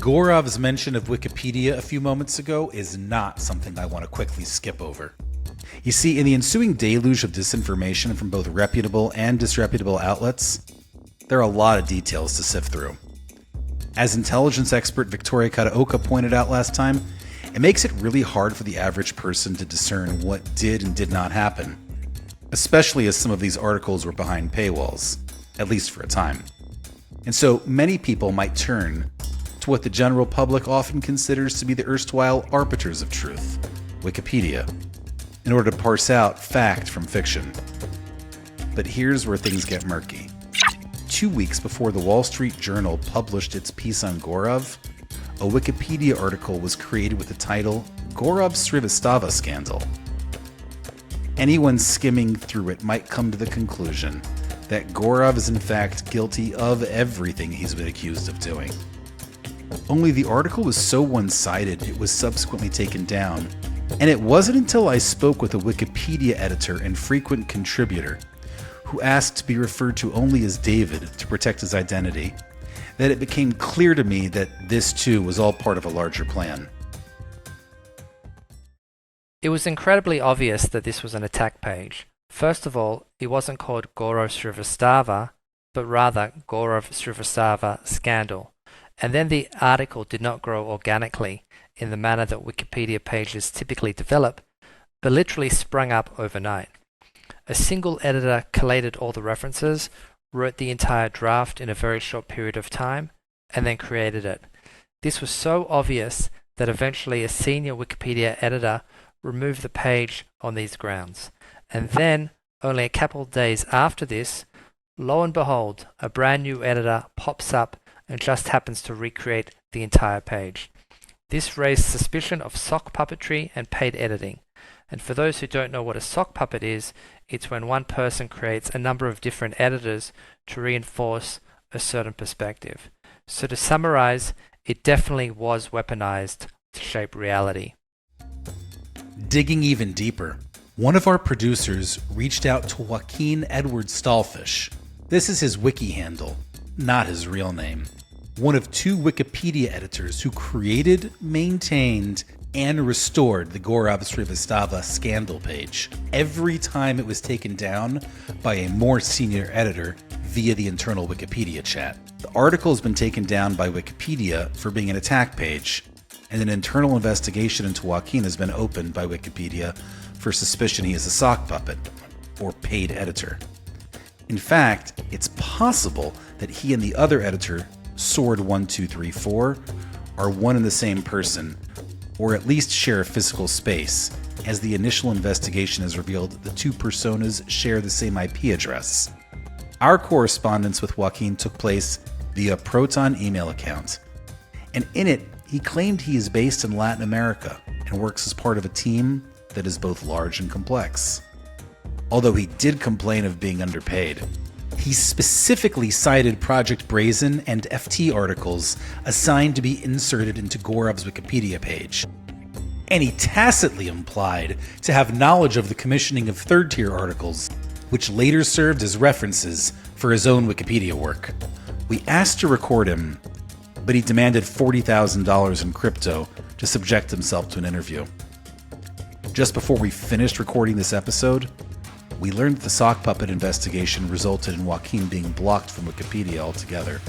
Gaurav's mention of Wikipedia a few moments ago is not something I want to quickly skip over. You see, in the ensuing deluge of disinformation from both reputable and disreputable outlets, there are a lot of details to sift through. As intelligence expert Victoria Kataoka pointed out last time, it makes it really hard for the average person to discern what did and did not happen, especially as some of these articles were behind paywalls, at least for a time. And so many people might turn to what the general public often considers to be the erstwhile arbiters of truth, Wikipedia, in order to parse out fact from fiction. But here's where things get murky. 2 weeks before the Wall Street Journal published its piece on Gaurav, a Wikipedia article was created with the title Gaurav Srivastava Scandal. Anyone skimming through it might come to the conclusion that Gaurav is in fact guilty of everything he's been accused of doing. Only the article was so one-sided it was subsequently taken down, and it wasn't until I spoke with a Wikipedia editor and frequent contributor who asked to be referred to only as David to protect his identity that it became clear to me that this too was all part of a larger plan. It was incredibly obvious that this was an attack page. First of all, it wasn't called Gaurav Srivastava, but rather Gaurav Srivastava Scandal. And then the article did not grow organically in the manner that Wikipedia pages typically develop, but literally sprung up overnight. A single editor collated all the references, wrote the entire draft in a very short period of time, and then created it. This was so obvious that eventually a senior Wikipedia editor removed the page on these grounds. And then, only a couple of days after this, lo and behold, a brand new editor pops up and just happens to recreate the entire page. This raised suspicion of sock puppetry and paid editing. And for those who don't know what a sock puppet is, it's when one person creates a number of different editors to reinforce a certain perspective. So to summarize, it definitely was weaponized to shape reality. Digging even deeper, one of our producers reached out to Joaquien Stallfesh. This is his wiki handle, not his real name. One of two Wikipedia editors who created, maintained, and restored the Gaurav Srivastava scandal page every time it was taken down by a more senior editor via the internal Wikipedia chat. The article has been taken down by Wikipedia for being an attack page, and an internal investigation into Joaquien has been opened by Wikipedia for suspicion he is a sock puppet, or paid editor. In fact, it's possible that he and the other editor, Sword1234, are one and the same person, or at least share a physical space, as the initial investigation has revealed the two personas share the same IP address. Our correspondence with Joaquien took place via Proton email account, and in it, he claimed he is based in Latin America and works as part of a team that is both large and complex. Although he did complain of being underpaid, he specifically cited Project Brazen and FT articles assigned to be inserted into Gaurav's Wikipedia page. And he tacitly implied to have knowledge of the commissioning of third-tier articles, which later served as references for his own Wikipedia work. We asked to record him, but he demanded $40,000 in crypto to subject himself to an interview. Just before we finished recording this episode, we learned that the sock puppet investigation resulted in Joaquien being blocked from Wikipedia altogether.